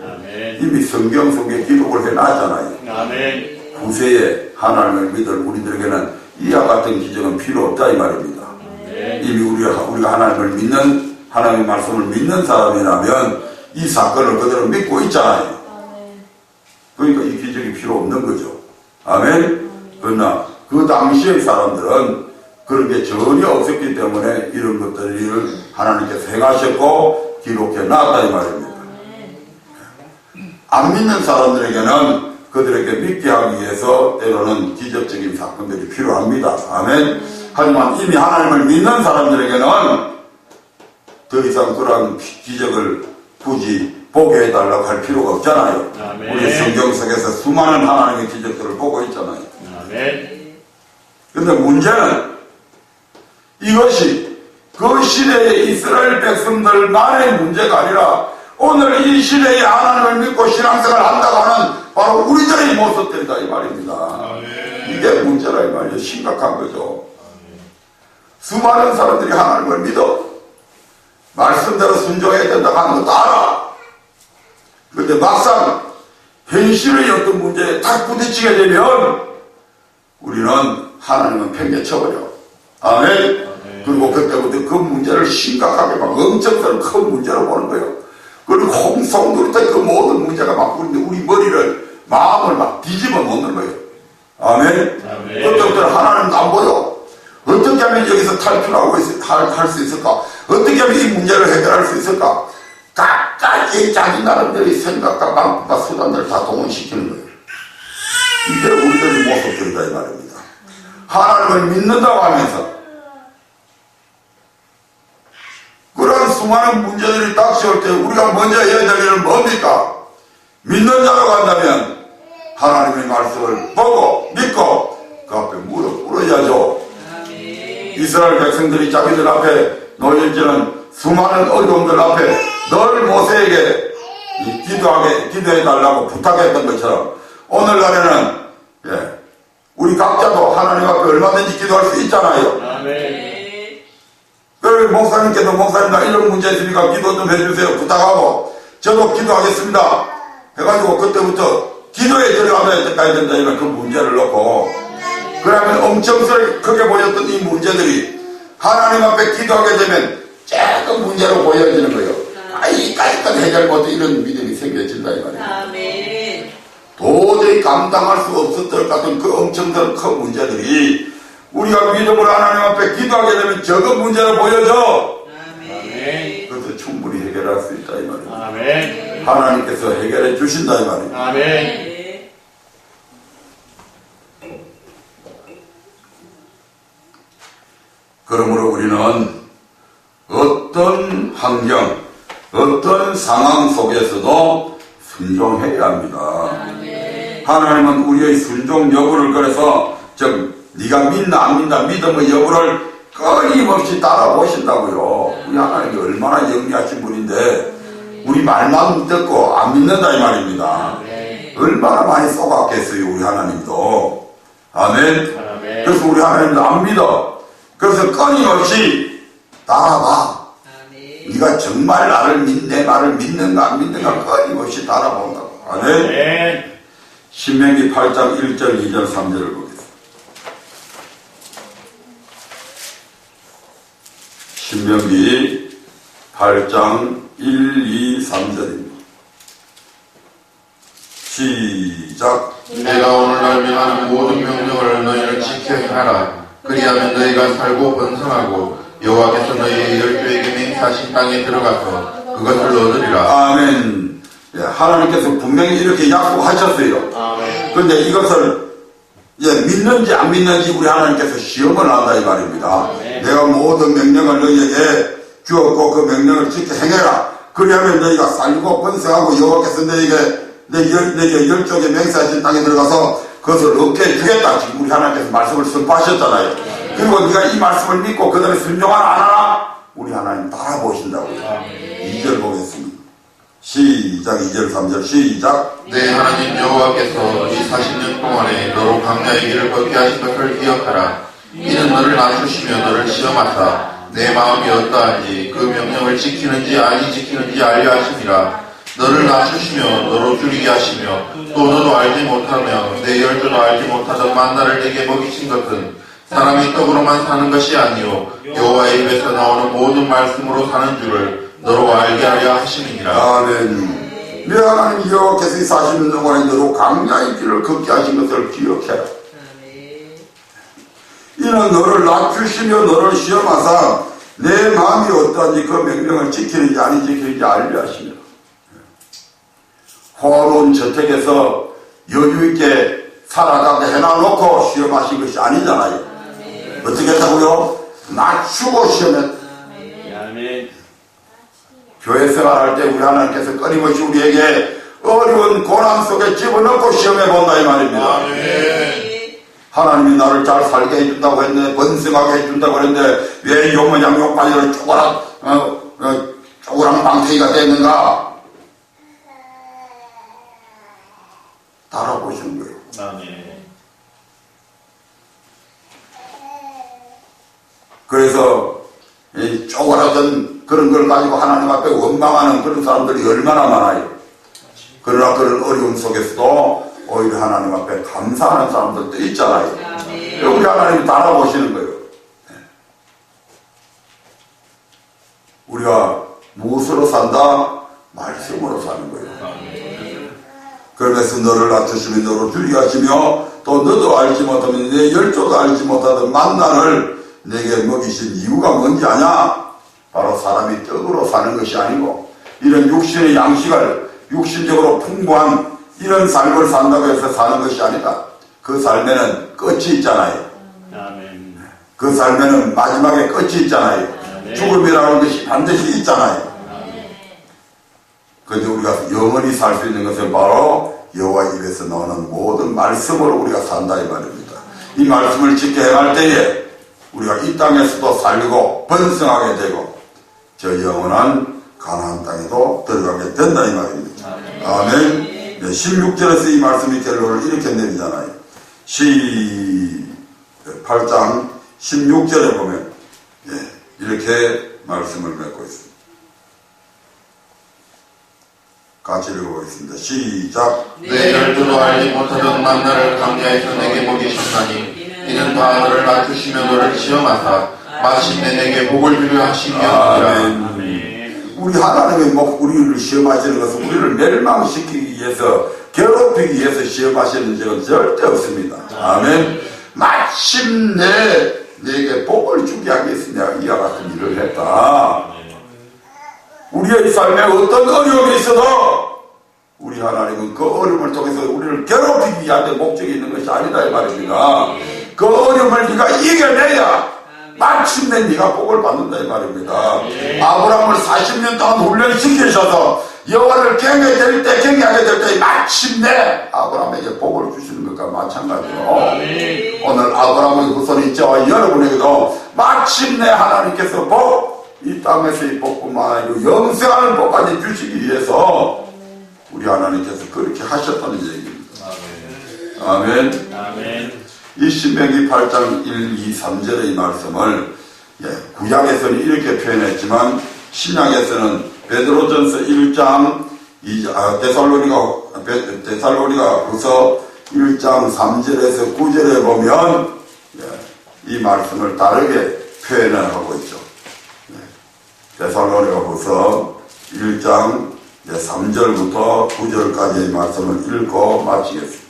이미 성경 속에 기록을 해놨잖아요. 아멘. 후세에 하나님을 믿을 우리들에게는 이와 같은 기적은 필요 없다 이 말입니다. 이미 우리가 하나님을 믿는, 하나님의 말씀을 믿는 사람이라면 이 사건을 그대로 믿고 있잖아요. 그러니까 이 기적이 필요 없는 거죠. 아멘. 그러나 그 당시의 사람들은 그런 게 전혀 없었기 때문에 이런 것들을 하나님께서 행하셨고 기록해 놨다 이 말입니다. 안 믿는 사람들에게는 그들에게 믿게 하기 위해서 때로는 기적적인 사건들이 필요합니다. 아멘. 하지만 이미 하나님을 믿는 사람들에게는 더 이상 그러한 기적을 굳이 보게 해달라고 할 필요가 없잖아요. 아멘. 우리 성경 속에서 수많은 하나님의 기적들을 보고 있잖아요. 아멘. 그런데 문제는 이것이 그 시대의 이스라엘 백성들만의 문제가 아니라 오늘 이 시대에 하나님을 믿고 신앙생활을 한다고 하는 바로 우리들의 모습들이다 이 말입니다. 이게 문제라 이 말이에요. 심각한 거죠. 수많은 사람들이 하나님을 믿어 말씀대로 순종해야 된다고 하는 것도 알아. 그런데 막상 현실의 어떤 문제에 딱 부딪히게 되면 우리는 하나님은 팽개쳐버려. 아멘. 그리고 그때부터 그 문제를 심각하게 막 엄청스러운 큰 문제로 보는 거예요. 그리고 홍성 노릇한 그 모든 문제가 막 우리 머리를, 마음을 막 뒤집어 놓는 거예요. 아멘. 그때부터 하나님도 안 보여. 어떻게 하면 여기서 탈출하고 할 수 있을까? 어떻게 하면 이 문제를 해결할 수 있을까? 각각의 자기 나름대로의 생각과 방법과 수단들을 다 동원시키는 거예요. 이게 우리들의 모습들이다 이 말입니다. 하나님을 믿는다고 하면서 그런 수많은 문제들이 닥쳐올 때 우리가 먼저 해야 될 일은 뭡니까? 믿는 자라고 한다면 하나님의 말씀을 보고 믿고 그 앞에 무릎 꿇어야죠. 이스라엘 백성들이 자기들 앞에 놓여지는 수많은 어려움들 앞에 늘 모세에게 기도해달라고 부탁했던 것처럼 오늘날에는 우리 각자도 하나님 앞에 얼마든지 기도할 수 있잖아요. 그러면 목사님께도 목사님 나 이런 문제 있으니까 기도 좀 해주세요 부탁하고 저도 기도하겠습니다 해가지고 그때부터 기도에 들어가야 된다 이런 그 문제를 놓고 그러면 엄청 크게 보였던 이 문제들이 하나님 앞에 기도하게 되면 작은 문제로 보여지는 거예요. 이까지까지 해결 못해 이런 믿음이 생겨진다 이 말이에요. 아멘. 도저히 감당할 수 없었을 것 같은 그 엄청난 큰 문제들이 우리가 믿음으로 하나님 앞에 기도하게 되면 적은 문제로 보여져. 아멘. 그것도 충분히 해결할 수 있다 이 말이에요. 아멘. 하나님께서 해결해 주신다 이 말이에요. 아멘. 그러므로 우리는 어떤 환경, 어떤 상황 속에서도 순종해야 합니다. 하나님은 우리의 순종 여부를 그래서 네가 믿나 안 믿나 믿음의 여부를 끊임없이 따라보신다고요. 우리 하나님이 얼마나 영리하신 분인데 우리 말만 듣고 안 믿는다 이 말입니다. 얼마나 많이 쏘갔겠어요 우리 하나님도. 아멘. 아멘. 그래서 우리 하나님도 안 믿어. 그래서 끊임없이 따라봐. 아멘. 네가 정말 나를 내 말을 믿는가 안 믿는가 끊임없이 따라본다고. 아멘. 아멘. 신명기 8장 1절 2절 3절을 보겠습니다. 신명기 8장 1, 2, 3절입니다. 시작. 내가 오늘날 명하는 모든 명령을 너희는 지켜야 하라. 그리하면 너희가 살고 번성하고 여호와께서 너희의 열조에게 맹세하신 땅에 들어가서 그것을 얻으리라. 아멘. 예, 하나님께서 분명히 이렇게 약속하셨어요. 아멘. 그런데 이것을 믿는지 안 믿는지 우리 하나님께서 시험을 한다 이 말입니다. 아멘. 내가 모든 명령을 너희에게 주었고 그 명령을 지켜 행해라. 그리하면 너희가 살고 번성하고 여호와께서 너희에게 열족의 맹세하신 땅에 들어가서 그것을 얻게 해주겠다. 지금 우리 하나님께서 말씀을 선포하셨잖아요. 그리고 네가 이 말씀을 믿고 그들의 순종을 안 하나? 우리 하나님 따라보신다고요. 2절 보겠습니다. 시작. 2절 3절 시작. 내 하나님 여호와께서 이 40년 동안에 너로 광야의 길을 걷게 하신 것을 기억하라. 이는 너를 낮추시며 너를 시험하사 내 마음이 어떠한지 그 명령을 지키는지 아니 지키는지 알려 하심이라. 너를 낮추시며 너로 줄이게 하시며 또 너도 알지 못하며 내 열조도 알지 못하던 만나를 내게 먹이신 것은 사람이 떡으로만 사는 것이 아니요 여호와의 입에서 나오는 모든 말씀으로 사는 줄을 너로 알게 하려 하심이니라. 아멘. 내 하나님 여호와께서 이 40년 동안에 너로 광야의 길을 걷게 하신 것을 기억해라. 아멘. 이는 너를 낮추시며 너를 시험하사 내 마음이 어떠한지 그 명령을 지키는지 아니 지키는지 알려 하시니라. 호화로운 저택에서 여유있게 살아가게 해놔놓고 시험하신 것이 아니잖아요. 어떻게 했다고요? 낮추고 시험했다. 아멘. 교회 생활할 때 우리 하나님께서 끊임없이 우리에게 어려운 고난 속에 집어넣고 시험해본다 이 말입니다. 아멘. 하나님이 나를 잘 살게 해준다고 했는데 번성하게 해준다고 했는데 왜 요모양 요까지는 쪼그랑 방태기가 됐는가? 따라보시는 거예요. 아멘. 그래서 이 쪼그라든 그런 걸 가지고 하나님 앞에 원망하는 그런 사람들이 얼마나 많아요. 그러나 그런 어려움 속에서도 오히려 하나님 앞에 감사하는 사람들도 있잖아요. 아멘. 우리 하나님이 따라보시는 거예요. 우리가 무엇으로 산다? 말씀으로 사는 거예요. 그러면서 너를 낮추시며 너로 줄이게 하시며 또 너도 알지 못하면 내 열조도 알지 못하던 만나를 내게 먹이신 이유가 뭔지 아냐? 바로 사람이 떡으로 사는 것이 아니고 이런 육신의 양식을 육신적으로 풍부한 이런 삶을 산다고 해서 사는 것이 아니다. 그 삶에는 끝이 있잖아요. 아멘. 그 삶에는 마지막에 끝이 있잖아요. 죽음이라는 것이 반드시 있잖아요. 그런데 우리가 영원히 살 수 있는 것은 바로 여호와 입에서 나오는 모든 말씀으로 우리가 산다 이 말입니다. 이 말씀을 지켜 행할 때에 우리가 이 땅에서도 살고 번성하게 되고 저 영원한 가나안 땅에도 들어가게 된다 이 말입니다. 아멘. 네, 16절에서 이 말씀이 결론을 이렇게 내리잖아요. 8장 16절에 보면 이렇게 말씀을 맺고 있습니다. 같이 읽어보겠습니다. 시작. 내 열두도 알지 못하던 만나를 광야에서 내게 먹이셨나니 이는 다 너를 낮추시며 너를 시험하사 마침내 내게 복을 주려 하심이었느니라. 아멘. 우리 하나님의 우리를 시험하시는 것은 우리를 멸망시키기 위해서, 괴롭히기 위해서 시험하시는 적은 절대 없습니다. 아멘. 마침내 내게 복을 주게 하기 위해서 내가 이와 같은 일을 했다. 우리의 삶에 어떤 어려움이 있어도 우리 하나님은 그 어려움을 통해서 우리를 괴롭히기 위한 목적이 있는 것이 아니다 이 말입니다. 그 어려움을 네가 이겨내야 마침내 네가 복을 받는다 이 말입니다. 아브라함을 40년 동안 훈련시키셔서 여호와를 경외하게 될 때 마침내 아브라함에게 복을 주시는 것과 마찬가지로 오늘 아브라함의 후손인 저와 여러분에게도 마침내 하나님께서 이 땅에서의 복뿐만 아니고 영생하는 복까지 주시기 위해서 우리 하나님께서 그렇게 하셨다는 얘기입니다. 아멘. 아멘. 이 신명기 8장 1, 2, 3절의 말씀을 구약에서는 이렇게 표현했지만 신약에서는 베드로전서 1장 데살로니가 후서 1장 3절에서 9절에 보면 이 말씀을 다르게 표현을 하고 있죠. 데살로니가 후서 1장 3절부터 9절까지의 말씀을 읽고 마치겠습니다.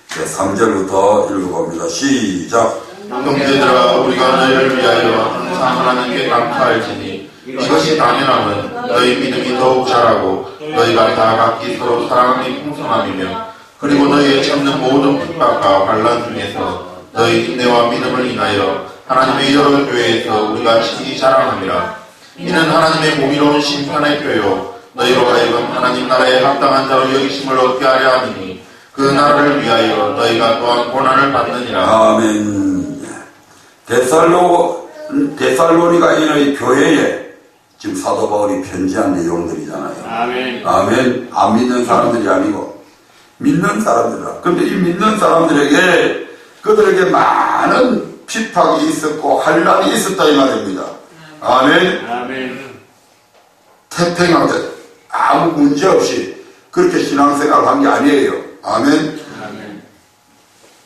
3절부터 읽어봅니다. 시작. 형제들아 우리가 너희를 위하여 항상 하나님께 감사할지니 이것이 당연함은 너희 믿음이 더욱 자라고 너희가 다 각기 서로 사랑함이 풍성함이며 그리고 너희의 참는 모든 핍박과 환난 중에서 너희 인내와 믿음을 인하여 하나님의 여러 교회에서 우리가 친히 자랑함이라. 이는 하나님의 공의로운 심판의 표요 너희로 하여금 하나님 나라에 합당한 자로 여기심을 얻게 하려 하니 그 나라를 위하여 너희가 또한 고난을 받느니라. 아멘. 데살로니가인의 교회에 지금 사도 바울이 편지한 내용들이잖아요. 아멘. 아멘. 안 믿는 사람들이 아니고 믿는 사람들이라. 그런데 이 믿는 사람들에게 그들에게 많은 핍박이 있었고 환난이 있었다 이 말입니다. 아멘. 아멘. 태평하게 아무 문제 없이 그렇게 신앙생활을 한 게 아니에요. 아멘. 아멘.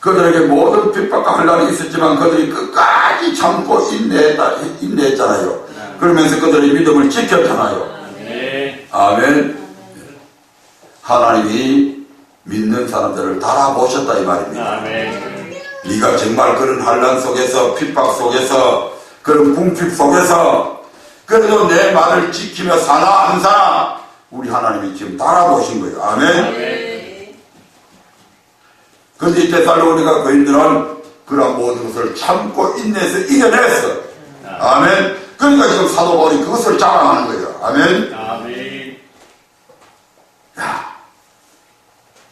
그들에게 모든 핍박과 환난이 있었지만 그들이 끝까지 참고 인내했잖아요. 그러면서 그들의 믿음을 지켰잖아요. 아멘. 아멘. 하나님이 믿는 사람들을 달아보셨다 이 말입니다. 아멘. 네가 정말 그런 환난 속에서 핍박 속에서 그런 궁핍 속에서 그래도 내 말을 지키며 사나 안 사나 우리 하나님이 지금 달아보신 거예요. 아멘. 그런데 이 데살로니가 교인들은 그런 모든 것을 참고 인내해서 이겨냈어. 아멘. 그러니까 지금 사도 바울이 그것을 자랑하는 거예요. 아멘. 아멘. 야,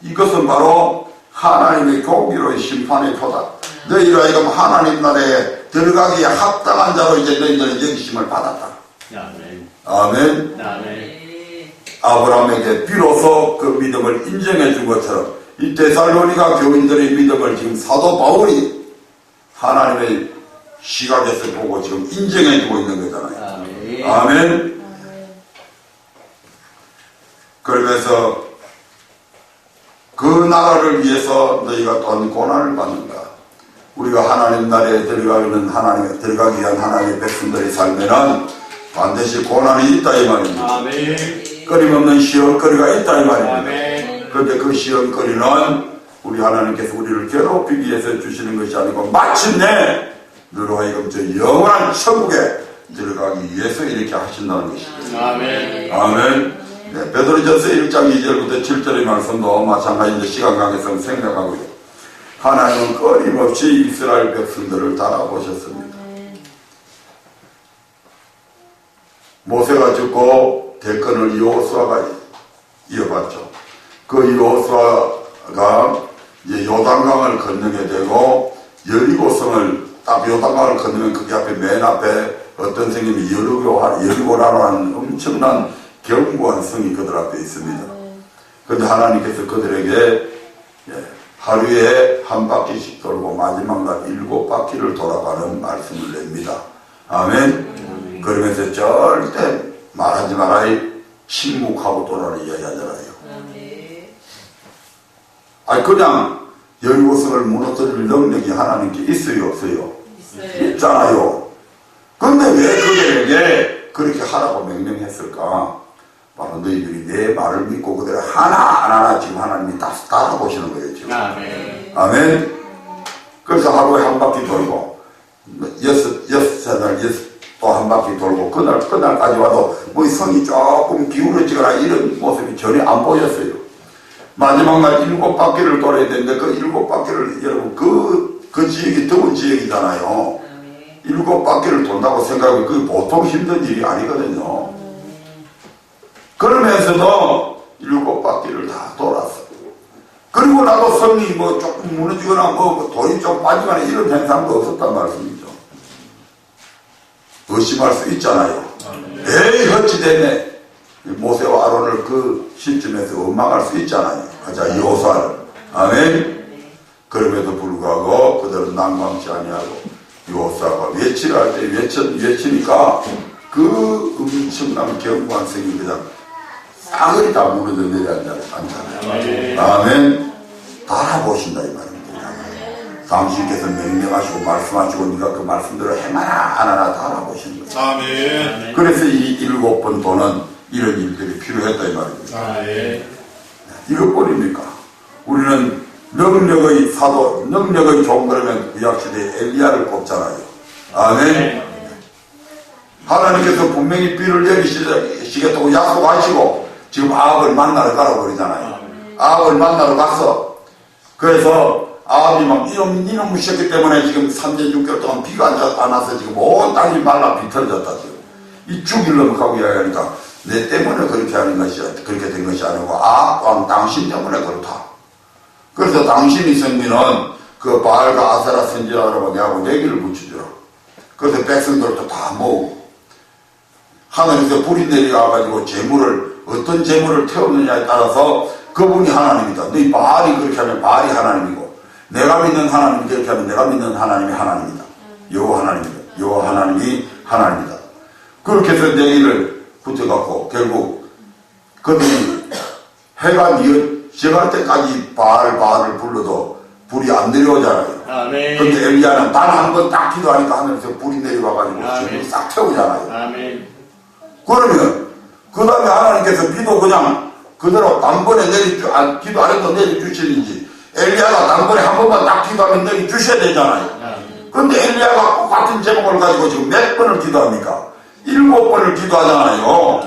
이것은 바로 하나님의 공의로운 심판의 표다. 너희로 하여금 하나님 나라에 들어가기에 합당한 자로 이제 너희들은 여기심을 받았다. 아멘. 아멘. 아멘. 아브라함에게 비로소 그 믿음을 인정해 준 것처럼 이 데살로니가 교인들의 믿음을 지금 사도 바울이 하나님의 시각에서 보고 지금 인정해 주고 있는 거잖아요. 아멘. 그러면서 그 나라를 위해서 너희가 또한 고난을 받는다. 우리가 하나님 나라에 들어가기 위한 하나님의 백성들의 삶에는 반드시 고난이 있다 이 말입니다. 아멘. 끊임없는 시험거리가 있다 이 말입니다. 아멘. 그런데 그 시험거리는 우리 하나님께서 우리를 괴롭히기 위해서 주시는 것이 아니고 마침내 너로 하여금 저 영원한 천국에 들어가기 위해서 이렇게 하신다는 것이죠. 아멘. 아멘. 네, 베드로전서 1장 2절부터 7절의 말씀도 마찬가지로 시간 관계성 생각하고요. 하나님은 끊임없이 이스라엘 백성들을 달아보셨습니다. 모세가 죽고 대권을 여호수아가 이어받죠. 그 여호수아가 이제 요단강을 건너게 되고 여리고성을 딱 요단강을 건너면 거기 앞에 맨 앞에 어떤 성님이 여리고라는 엄청난 견고한 성이 그들 앞에 있습니다. 그런데 하나님께서 그들에게 하루에 한 바퀴씩 돌고 마지막 날 7바퀴를 돌아가는 말씀을 냅니다. 아멘. 그러면서 절대 말하지 말아야 침묵하고 돌아라 이야기하잖아요. 아니 그냥 여리고성을 무너뜨릴 능력이 하나님께 있어요 없어요? 있잖아요. 근데 왜 그들에게 그렇게 하라고 명령했을까? 바로 너희들이 내 말을 믿고 그대로 하나하나 지금 하나님이 다 따라보시는 거예요 지금. 아멘. 아멘. 그래서 하루에 한 바퀴 돌고 여섯 날 또 한 바퀴 돌고 그날까지 와도 뭐 성이 조금 기울어지거나 이런 모습이 전혀 안 보였어요. 마지막 날 7바퀴를 돌아야 되는데 그 7바퀴를 여러분 그 지역이 더운 지역이잖아요. 7바퀴를 돈다고 생각하면 그게 보통 힘든 일이 아니거든요. 그러면서도 7바퀴를 다 돌았어. 그리고 나도 성이 뭐 조금 무너지거나 뭐 돌이 좀 빠지거나 이런 현상도 없었단 말씀이죠. 의심할 수 있잖아요. 에이 어찌 됐네. 모세와 아론을 그 시점에서 원망할 수 있잖아요. 가자 여호수아를. 아멘. 그럼에도 불구하고 그들은 난감치 아니하고 여호수아가 외치를 할 때 외치니까 그 엄청난 견고한 성이 그냥 싸그리 다 무너져 내려앉잖아요. 아멘. 다 보신다 이 말입니다. 당신께서 명령하시고 말씀하시고 네가 그 말씀대로 행하나 안 하나 다 알아보시는 거예요. 아멘. 그래서 이 7번 도는 이런 일들이 필요했다 이 말입니다. 아멘. 이것뿐입니까? 우리는 능력의 사도, 능력의 종 그러면 구약시대에 엘리야를 꼽잖아요. 아멘. 하나님께서 분명히 비를 내리시겠다고 약속하시고 지금 아합을 만나러 가라고 그러잖아요. 아합을 만나러 갔어. 그래서 아합이 막 이놈 무시했기 때문에 지금 3년 6개월 동안 비가 안 와서 지금 온 땅이 말라 비틀어졌다 지금. 이 죽일려면 하고 이야기하니까 내 때문에 그렇게 하는 것이 그렇게 된 것이 아니고 왕 당신 때문에 그렇다. 그래서 당신이 선비는 그 바알과 아세라 선지자라고 내하고 내기를 붙여주라. 그래서 백성들도 다 모으고 하늘에서 불이 내려와가지고 어떤 재물을 태우느냐에 따라서 그분이 하나님이다. 너희 바알이 그렇게 하면 바알이 하나님이고 내가 믿는 하나님이 그렇게 하면 내가 믿는 하나님이 하나님이다. 여호와 하나님이다. 여호와 하나님이 하나님이다. 그렇게 해서 내기를 붙여갖고 결국 그들이 해가 지어갈 때까지 바알을 불러도 불이 안 내려오잖아요. 아멘. 근데 엘리야는 단 한 번 딱 기도하니까 하늘에서 불이 내려와가지고 아멘. 싹 태우잖아요. 아멘. 그러면 그 다음에 하나님께서 비도 그냥 그대로 단번에 기도 안 해도 내려주시는지 엘리야가 단번에 한 번만 딱 기도하면 내려주셔야 되잖아요. 근데 엘리야가 똑같은 제목을 가지고 지금 몇 번을 기도합니까? 7번을 기도하잖아요.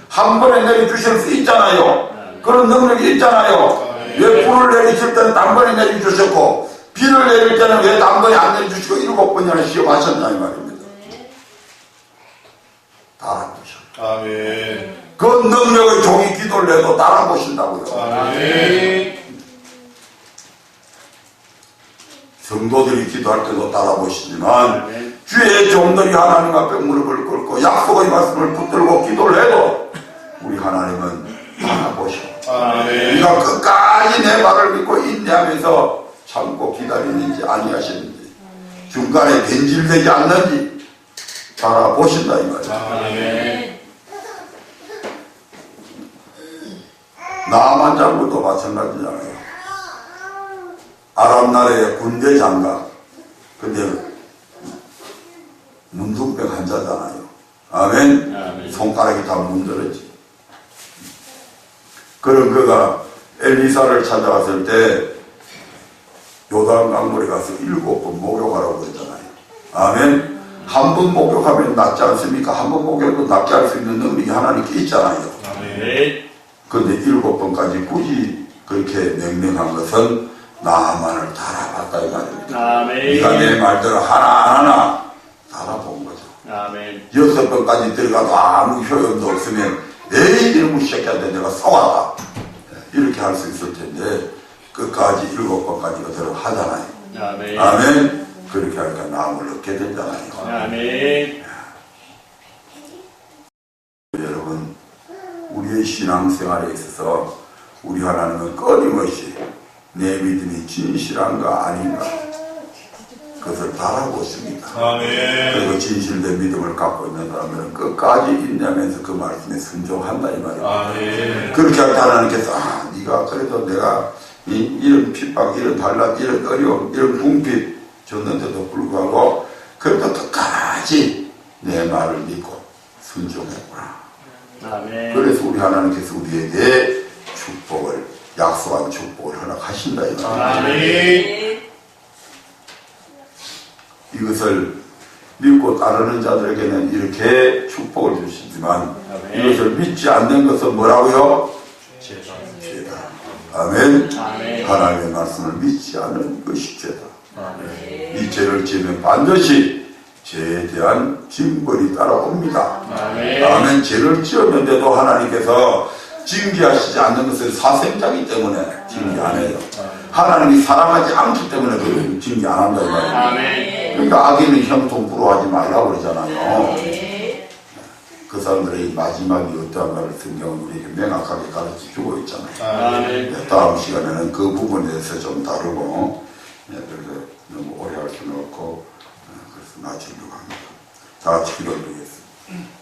한 번에 내려주실 수 있잖아요. 그런 능력이 있잖아요. 왜 불을 내리실 때는 단번에 내려주셨고 비를 내릴 때는 왜 단번에 안 내려주시고 7번이나 시험하셨냐 이 말입니다. 다 알아보셔. 아멘. 그 능력의 종이 기도를 해도 따라보신다고요. 아멘. 성도들이 기도할 때도 따라보시지만 아멘. 주의 종들이 하나님 앞에 무릎을 꿇고 약속의 말씀을 붙들고 기도를 해도 우리 하나님은 따라보셔. 아멘. 네가 끝까지 내 말을 믿고 인내하면서 참고 기다리는지 아니하시는지 중간에 변질되지 않는지 따라보신다 이 말이야. 아멘. 나만 장군도 마찬가지잖아요. 아랍 나라의 군대 장관. 근데 문둥병 환자잖아요. 아멘. 아멘. 손가락이 다 문드러지. 그런 그가 엘리사를 찾아갔을 때 요단 강물에 가서 7번 목욕하라고 그랬잖아요. 아멘. 한 번 목욕하면 낫지 않습니까? 한 번 목욕도 낫게 할 수 있는 능력이 하나님께 있잖아요. 아멘. 그런데 7번까지 굳이 그렇게 명령한 것은 나만을 달아봤다 이 말입니다. 아멘. 네가 내 말대로 하나하나 달아본 거죠. 아멘. 6번까지 들어가도 아무 효용도 없으면 에이 이놈의 새끼한테 내가 싸웠다 이렇게 할 수 있을 텐데 끝까지 7번까지 그대로 하잖아요. 아멘. 아멘. 그렇게 하니까 나음을 얻게 되잖아요. 아멘. 여러분 우리의 신앙생활에 있어서 우리 하나님은 끊임없이 내 믿음이 진실한가 아닌가 그것을 바라보십니다. 아멘. 그리고 진실된 믿음을 갖고 있는 사람들은 끝까지 인내하면서 그 말씀에 순종한다 이 말입니다. 아멘. 그렇게 할 때 하나님께서 네가 그래도 내가 이런 핍박, 이런 단란, 이런 어려움, 이런 궁핍 줬는데도 불구하고 그래도 끝까지 내 말을 믿고 순종했구나. 아멘. 그래서 우리 하나님께서 우리에게 축복을 약속한 축복을 허락하신다 이 말입니다. 아멘. 이것을 믿고 따르는 자들에게는 이렇게 축복을 주시지만 아멘. 이것을 믿지 않는 것은 뭐라고요? 죄다. 아멘. 아멘. 하나님의 말씀을 믿지 않는 것이 죄다. 아멘. 이 죄를 지으면 반드시 죄에 대한 징벌이 따라옵니다. 아멘. 아멘. 죄를 지었는데도 하나님께서 징계하시지 않는 것은 사생자이기 때문에 징계 안 해요. 하나님이 사랑하지 않기 때문에 그 징계 안 한다 이 말이에요. 아멘. 그러니까 악인은 형통 부러워하지 말라고 그러잖아요. 그 사람들의 이 마지막이 어떠한 말을 성경은 우리에게 명확하게 가르쳐주고 있잖아요. 아멘. 다음 시간에는 그 부분에 대해서 좀 다루고 그래서 너무 오래 할 수는 없고 그래서 마치려고 합니다. 다 같이 기도를 드리겠습니다.